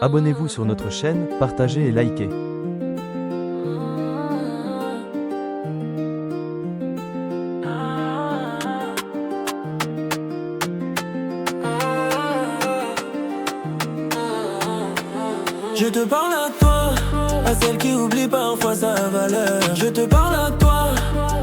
Abonnez-vous sur notre chaîne, partagez et likez. Je te parle à toi, à celle qui oublie parfois sa valeur. Je te parle à toi,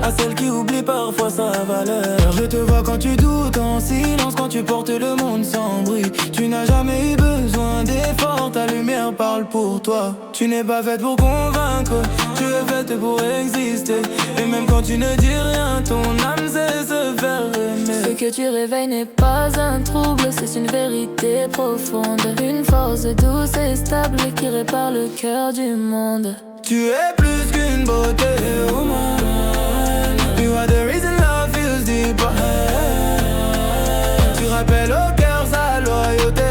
à celle qui oublie parfois sa valeur. Je te vois quand tu doutes en silence, quand tu portes le monde sans bruit. Tu n'as jamais eu besoin d'effort, ta lumière parle pour toi. Tu n'es pas faite pour convaincre, tu es faite pour exister. Et même quand tu ne dis rien, ton âme sait se faire aimer. Ce que tu réveilles n'est pas un trouble, c'est une vérité profonde. Une force douce et stable qui répare le cœur du monde. Tu es plus qu'une beauté, woman. You are the reason love feels deeper. Tu rappelles au cœur sa loyauté.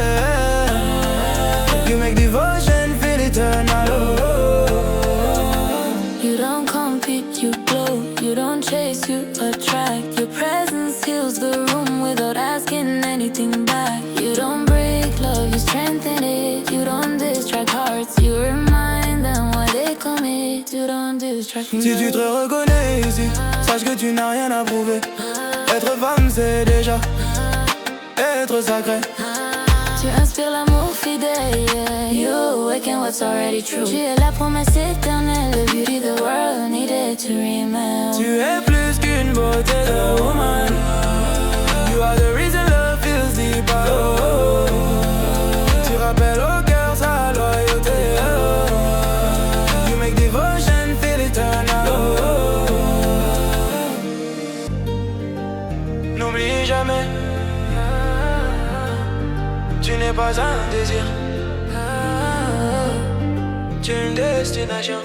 You make devotion feel eternal. You don't compete, you glow. You don't chase, you attract. Your presence heals the room without asking anything back. You don't break love, you strengthen it. You don't distract hearts, you remind them why they commit. You don't distract me. Si tu te reconnais ici, sache que tu n'as rien à prouver. Être femme c'est déjà être sacré. Tu inspires l'amour fidèle, yeah. You awaken what's already true. Tu es la promesse éternelle, the beauty the world needed to remember. Tu es plus qu'une beauté, woman. You are the reason love feels deeper. Tu rappelles au cœur sa loyauté. You make devotion feel eternal. N'oublie jamais, tu n'es pas un désir, tu es une destination.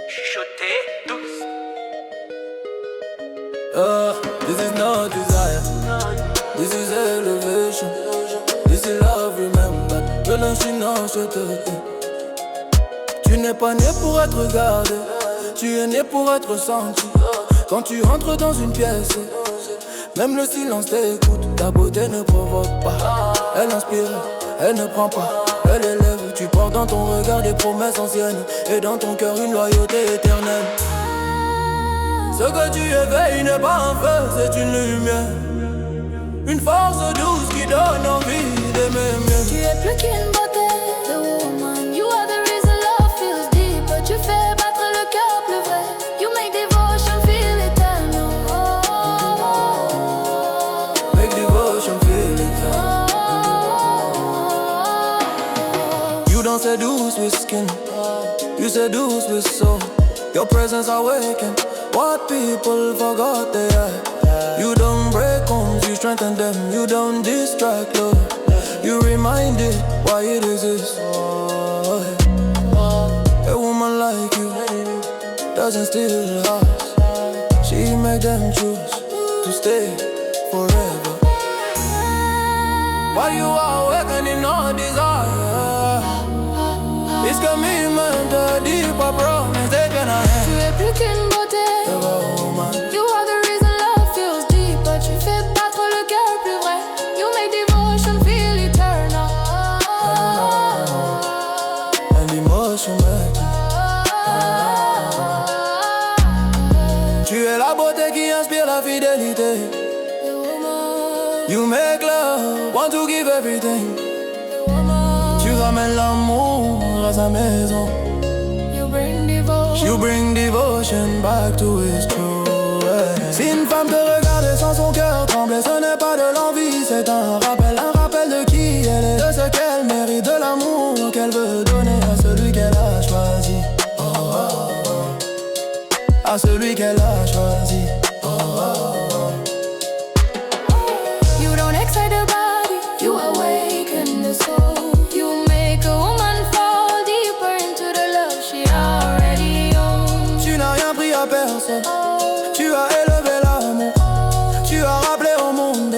Chuchoter douce. This is not desire, this is elevation. This is love, remember. Je te dis. Tu n'es pas né pour être regardé, tu es né pour être senti. Quand tu entres dans une pièce, même le silence t'écoute. Ta beauté ne provoque pas, elle inspire, elle ne prend pas, elle élève. Tu portes dans ton regard des promesses anciennes et dans ton cœur une loyauté éternelle. Ce que tu éveilles n'est pas un feu, c'est une lumière. Une force douce qui donne envie d'aimer mieux. Tu es plus qu'une beauté, the woman. You are the reason love feels deeper. Tu fais battre le cœur plus vrai. You make devotion feel eternal. Make devotion feel eternal. You don't seduce with skin, you seduce with soul. Your presence awaken what people forgot they are. You don't break homes, you strengthen them. You don't distract love, you remind it why it exists. A woman like you doesn't steal hearts, she make them choose to stay forever. While you are awakening all desire, it's commitment, a deeper promise they cannot have. Tu es plus qu'une beauté, Woman. you are the reason love feels deeper. Tu fais battre le cœur plus vrai. You make devotion feel eternal. And emotion matters. Tu es la beauté qui inspire la fidélité. The woman, You make love, want to give everything. the woman. Tu ramènes l'amour à sa maison. You bring devotion. You bring devotion back to its true. Si une femme te regarde sans son cœur trembler, ce n'est pas de l'envie, c'est un rappel de qui elle est, de ce qu'elle mérite, de l'amour qu'elle veut donner à celui qu'elle a choisi. Oh, oh, oh. À celui qu'elle a choisi. Oh, oh, oh. You don't excite the body, you awaken the soul. You make a woman fall deeper into the love she already owns. Tu n'as rien pris à personne, tu as élevé l'amour, tu as rappelé au monde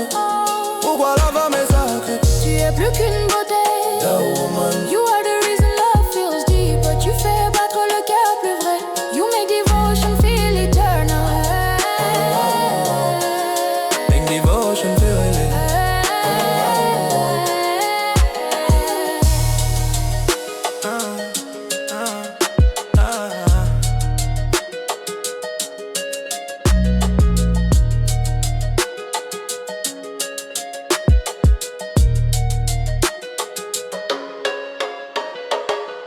pourquoi la femme est sacrée. Tu es plus qu'une beauté, The woman. you are the reason love feels deeper. Tu fais battre le cœur plus vrai. You make devotion feel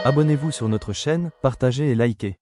Abonnez-vous sur notre chaîne, partagez et likez.